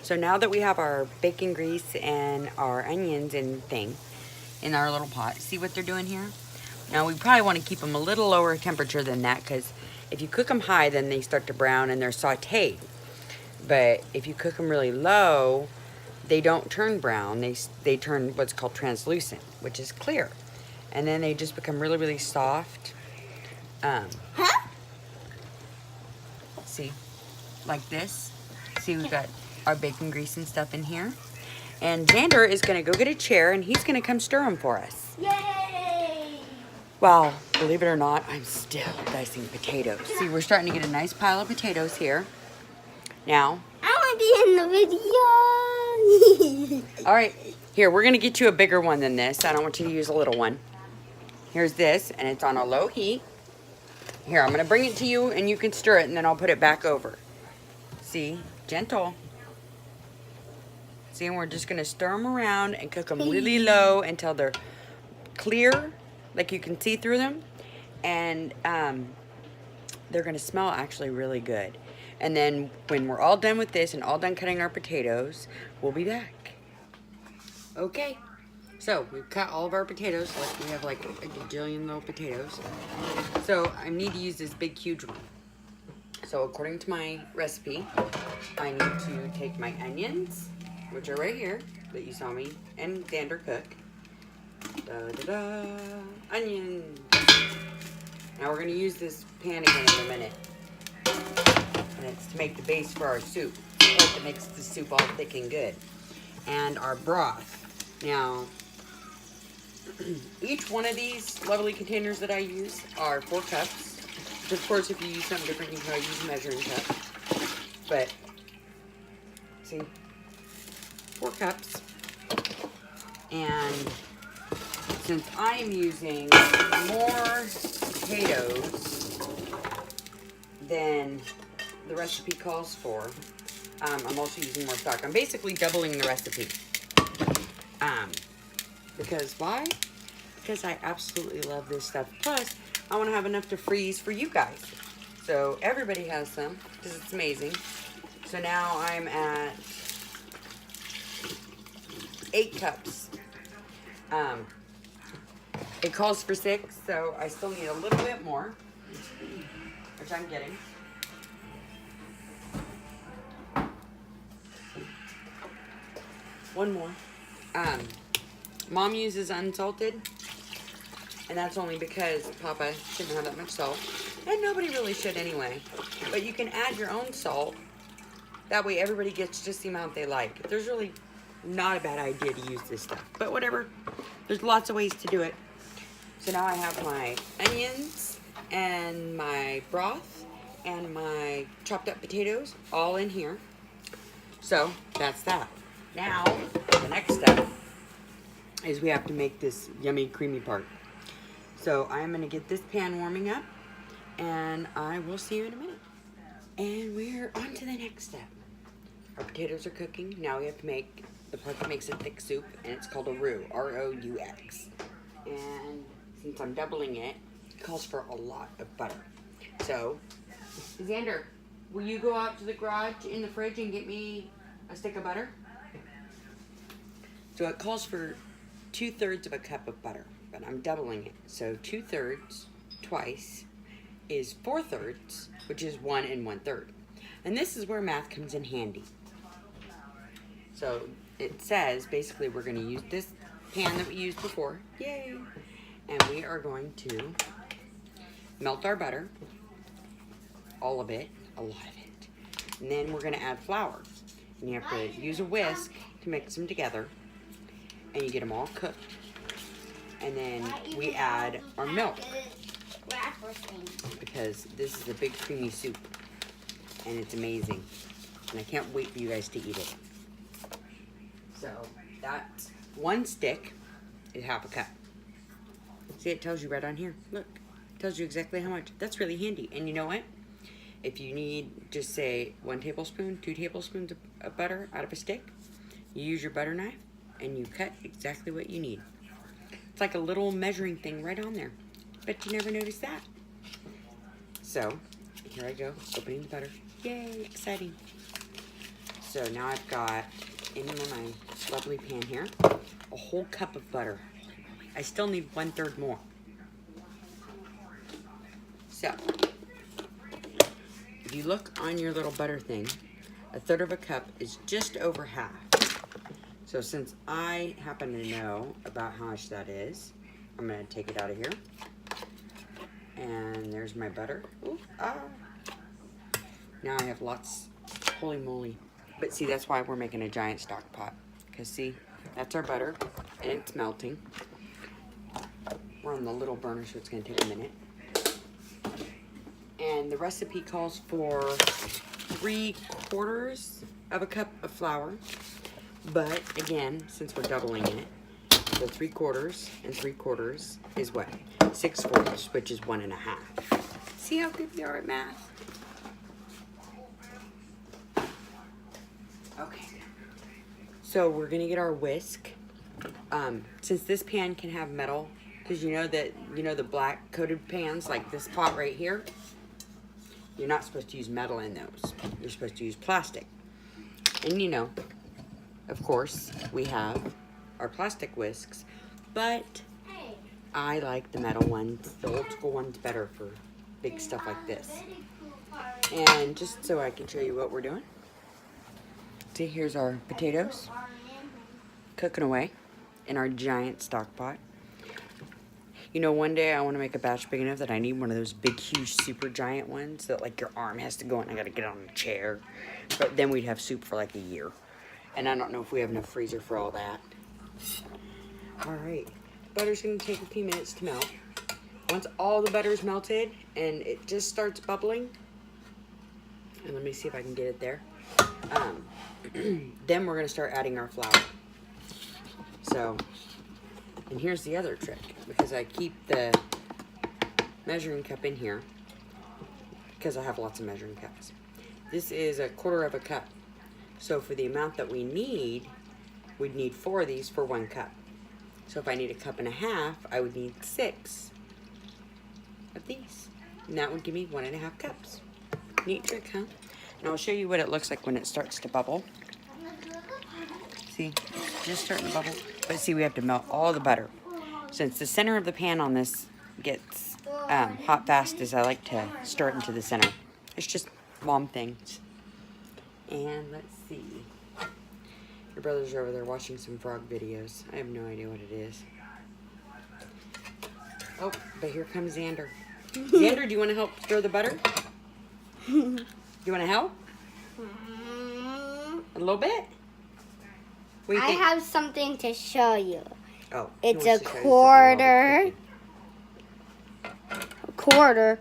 So now that we have our bacon grease and our onions and thing in our little pot, see what they're doing here? Now we probably want to keep them a little lower temperature than that, because if you cook them high, then they start to brown and they're sauteed. But if you cook them really low, they don't turn brown. They turn what's called translucent, which is clear. And then they just become really, really soft. See, like this. See, we've got our bacon grease and stuff in here. And Xander is going to go get a chair, and he's going to come stir them for us. Yay! Well, believe it or not, I'm still dicing potatoes. See, we're starting to get a nice pile of potatoes here. Now, I want to be in the video. all right, here, we're going to get you a bigger one than this. I don't want you to use a little one. Here's this, and it's on a low heat. Here, I'm going to bring it to you, and you can stir it, and then I'll put it back over. See, gentle. See, and we're just going to stir them around and cook them really low until they're clear, like you can see through them. And they're going to smell actually really good. And then when we're all done with this and all done cutting our potatoes, we'll be back. Okay. So we've cut all of our potatoes. Like we have like a gajillion little potatoes. So I need to use this big, huge one. So according to my recipe, I need to take my onions, which are right here, that you saw me and Xander cook. Da-da-da, onions. Now we're gonna use this pan again in a minute. And it's to make the base for our soup. It makes the soup all thick and good. And our broth. Now, each one of these lovely containers that I use are 4 cups. Which of course, if you use something different, you can probably use a measuring cup. But, see, 4 cups. And since I'm using more potatoes than the recipe calls for, I'm also using more stock. I'm basically doubling the recipe. Because why? Because I absolutely love this stuff. Plus, I want to have enough to freeze for you guys. So everybody has some, because it's amazing. So now I'm at 8 cups. It calls for 6, so I still need a little bit more, which I'm getting. One more. Mom uses unsalted, and that's only because Papa shouldn't have that much salt, and nobody really should anyway. But you can add your own salt. That way everybody gets just the amount they like. There's really not a bad idea to use this stuff, but whatever. There's lots of ways to do it. So now I have my onions and my broth and my chopped up potatoes all in here. So that's that. Now, the next step is we have to make this yummy, creamy part. So I'm going to get this pan warming up, and I will see you in a minute. And we're on to the next step. Our potatoes are cooking. Now we have to make the part that makes a thick soup, and it's called a roux, R-O-U-X. And since I'm doubling it, it calls for a lot of butter. So, Xander, will you go out to the garage in the fridge and get me a stick of butter? So it calls for 2/3 of a cup of butter, but I'm doubling it. So 2/3 twice is 4/3, which is 1 1/3. And this is where math comes in handy. So it says basically we're going to use this pan that we used before. Yay! And we are going to melt our butter, all of it, a lot of it. And then we're going to add flour. And you have to use a whisk to mix them together. And you get them all cooked. And then we add our milk. Because this is a big creamy soup. And it's amazing. And I can't wait for you guys to eat it. So that's 1 stick is 1/2 cup. See, it tells you right on here. Look, it tells you exactly how much. That's really handy. And you know what? If you need, just say 1 tablespoon, 2 tablespoons of butter out of a stick, you use your butter knife and you cut exactly what you need. It's like a little measuring thing right on there. Bet you never noticed that. So, here I go, opening the butter. Yay, exciting. So now I've got in my lovely pan here a whole cup of butter. I still need 1/3 more. So if you look on your little butter thing, 1/3 of a cup is just over half. So since I happen to know about how much that is, I'm gonna take it out of here. And there's my butter. Ooh, Now I have lots, holy moly. But see, that's why we're making a giant stock pot. Because see, that's our butter, and it's melting. We're on the little burner, so it's gonna take a minute. And the recipe calls for 3/4 of a cup of flour. But again, since we're doubling it, the 3/4 and 3/4 is what? 6/4, which is 1 1/2. See how good we are at math? Okay. So we're gonna get our whisk. Since this pan can have metal, because you know the black coated pans, like this pot right here, you're not supposed to use metal in those. You're supposed to use plastic. And you know, of course, we have our plastic whisks, but I like the metal ones, the old school ones, better for big stuff like this. And just so I can show you what we're doing. See, here's our potatoes cooking away in our giant stock pot. You know, one day I want to make a batch big enough that I need one of those big, huge, super giant ones that like your arm has to go and I gotta get on a chair. But then we'd have soup for like a year. And I don't know if we have enough freezer for all that. All right, butter's gonna take a few minutes to melt. Once all the butter's melted and it just starts bubbling, and let me see if I can get it there. Then we're gonna start adding our flour. So, and here's the other trick, because I keep the measuring cup in here, because I have lots of measuring cups. This is 1/4 of a cup. So for the amount that we need, we'd need 4 of these for 1 cup. So if I need 1.5 cups, I would need 6 of these. And that would give me 1.5 cups. Neat trick, huh? And I'll show you what it looks like when it starts to bubble. See, just starting to bubble. But see, we have to melt all the butter. Since the center of the pan on this gets hot fast, as I like to stir it into the center. It's just mom things. And let's see. Your brothers are over there watching some frog videos. I have no idea what it is. Oh, but here comes Xander. Xander, do you want to help stir the butter? Do you want to help? A little bit? What do you I think? have something to show you. Oh, It's he a wants to show you something while we're cooking. quarter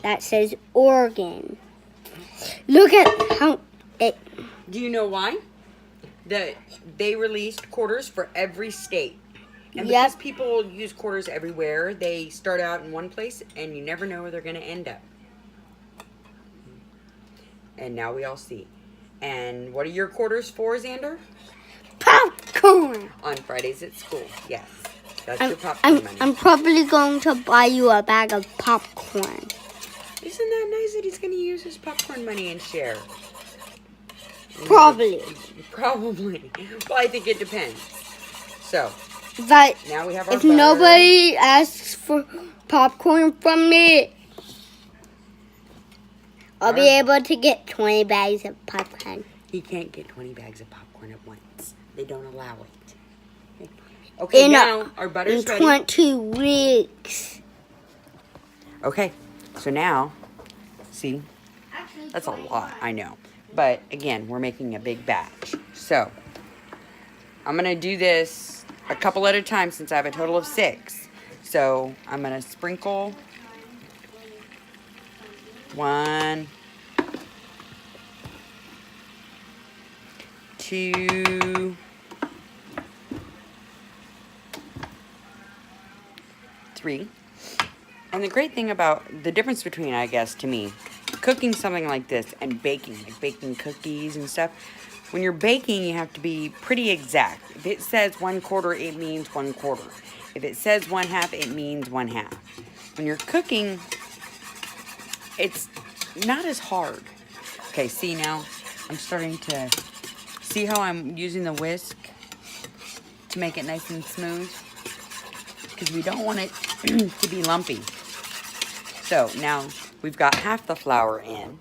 that says Oregon. Look at how it. Do you know why? They released quarters for every state. And Yep. because people use quarters everywhere, they start out in one place and you never know where they're going to end up. And now we all see. And what are your quarters for, Xander? Popcorn. On Fridays at school. Yes. That's your popcorn money. I'm probably going to buy you a bag of popcorn. Isn't that nice that he's going to use his popcorn money and share? Probably. Probably. Well, I think it depends. So, But now we have our if butter. nobody asks for popcorn from me, I'll be able to get 20 bags of popcorn. He can't get 20 bags of popcorn at once. They don't allow it. Okay, now our butter's in ready. 20 weeks. Okay, so now, see, that's a lot, I know. But again, we're making a big batch. So, I'm going to do this a couple at a time since I have a total of 6. So, I'm going to sprinkle 1, 2, 3. And the great thing about the difference between, I guess, to me, cooking something like this and baking, like baking cookies and stuff, when you're baking, you have to be pretty exact. If it says 1/4, it means 1/4. If it says 1/2, it means 1/2. When you're cooking, it's not as hard. Okay, see now, I'm starting to see how I'm using the whisk to make it nice and smooth? Because we don't want it to be lumpy. So now we've got half the flour in,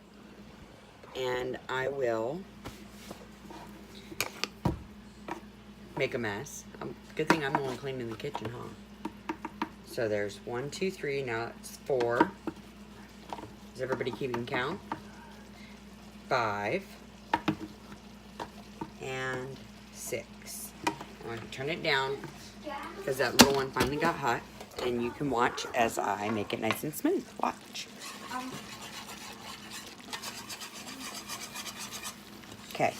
and I will make a mess. Good thing I'm the one cleaning the kitchen, huh? So there's 1, 2, 3. Now it's 4. Is everybody keeping count? 5 and 6. I'm going to turn it down because that little one finally got hot, and you can watch as I make it nice and smooth. Watch. Okay.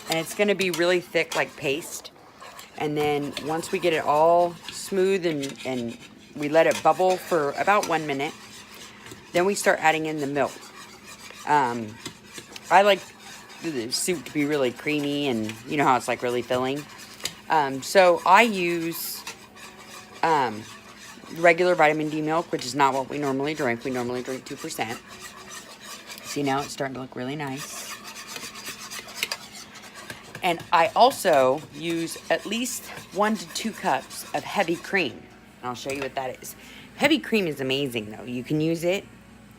And it's going to be really thick like paste. And then once we get it all smooth and we let it bubble for about 1 minute, then we start adding in the milk. I like the soup to be really creamy, and you know how it's like really filling. So I use regular vitamin D milk, which is not what we normally drink. We normally drink 2%. See, now it's starting to look really nice. And I also use at least 1 to 2 cups of heavy cream. And I'll show you what that is. Heavy cream is amazing, though. You can use it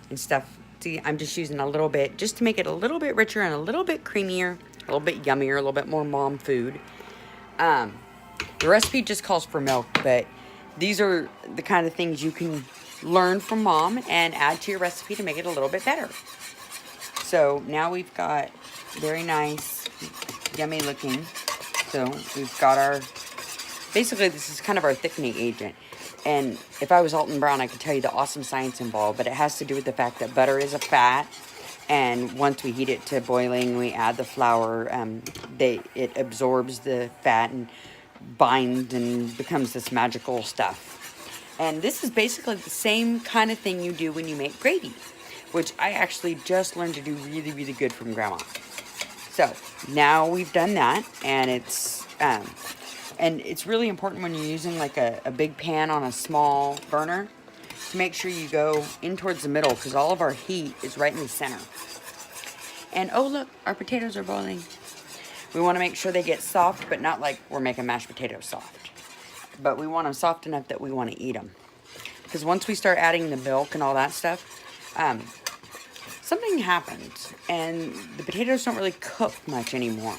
and stuff. See, I'm just using a little bit just to make it a little bit richer and a little bit creamier, a little bit yummier, a little bit more mom food. The recipe just calls for milk, but these are the kind of things you can learn from mom and add to your recipe to make it a little bit better. So now we've got very nice, yummy looking. So we've got our, basically this is kind of our thickening agent. And if I was Alton Brown, I could tell you the awesome science involved, but it has to do with the fact that butter is a fat, and once we heat it to boiling, we add the flour, it absorbs the fat and binds and becomes this magical stuff. And this is basically the same kind of thing you do when you make gravy, which I actually just learned to do really, really good from Grandma. So now we've done that, and it's really important when you're using like a big pan on a small burner to make sure you go in towards the middle, because all of our heat is right in the center. And oh look, our potatoes are boiling. We want to make sure they get soft, but not like we're making mashed potatoes soft. But we want them soft enough that we want to eat them. Because once we start adding the milk and all that stuff, something happens, and the potatoes don't really cook much anymore.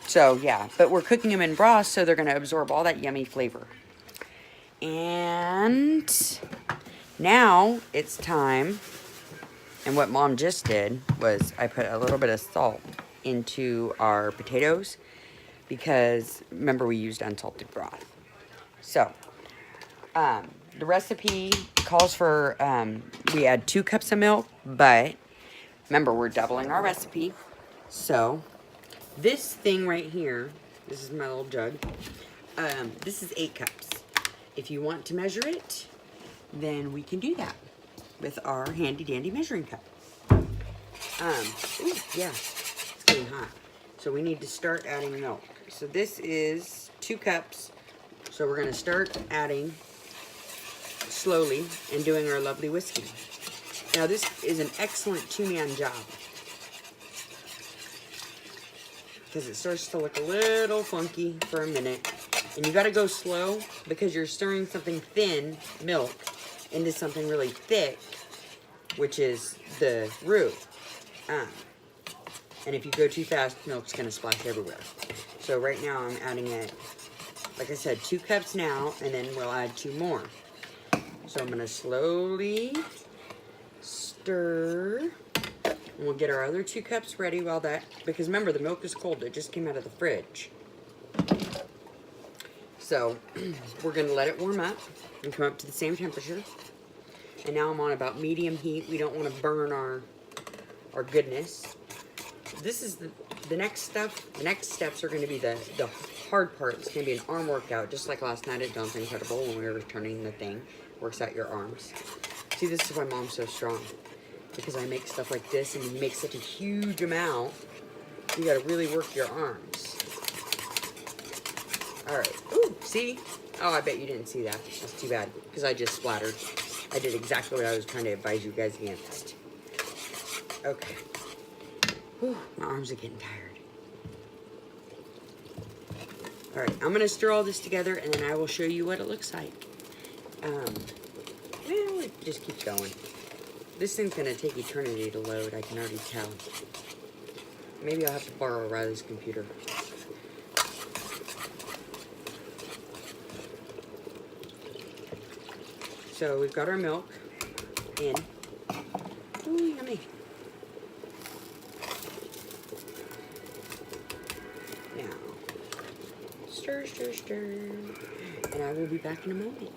So yeah, but we're cooking them in broth, so they're going to absorb all that yummy flavor. And now it's time, and what Mom just did was I put a little bit of salt into our potatoes, because remember we used unsalted broth. So the recipe calls for, we add 2 cups of milk, but remember we're doubling our recipe. So this thing right here, this is my little jug, this is 8 cups. If you want to measure it, then we can do that with our handy dandy measuring cup. Ooh, yeah, it's getting hot. So we need to start adding milk. So this is 2 cups. So we're going to start adding slowly and doing our lovely whiskey. Now this is an excellent 2-man job, because it starts to look a little funky for a minute, and you got to go slow because you're stirring something thin, milk, into something really thick, which is the roux. And if you go too fast, milk's going to splash everywhere. So right now I'm adding it, like I said, 2 cups now, and then we'll add 2 more. So I'm going to slowly stir, and we'll get our other 2 cups ready while that, because remember the milk is cold, it just came out of the fridge. So we're going to let it warm up and come up to the same temperature. And now I'm on about medium heat. We don't want to burn our goodness. This is the next stuff. The next steps are going to be the hard part. It's going to be an arm workout, just like last night at Dawn's Incredible when we were turning the thing. Works out your arms. See, this is why Mom's so strong, because I make stuff like this, and you make such a huge amount, you got to really work your arms. All right. Ooh, see? Oh, I bet you didn't see that. That's too bad, because I just splattered. I did exactly what I was trying to advise you guys against. Okay. Whew, my arms are getting tired. All right, I'm gonna stir all this together and then I will show you what it looks like. Well, it just keeps going. This thing's gonna take eternity to load, I can already tell. Maybe I'll have to borrow Riley's computer. So we've got our milk in. Ooh, yummy. Now, stir, stir, stir. And I will be back in a moment.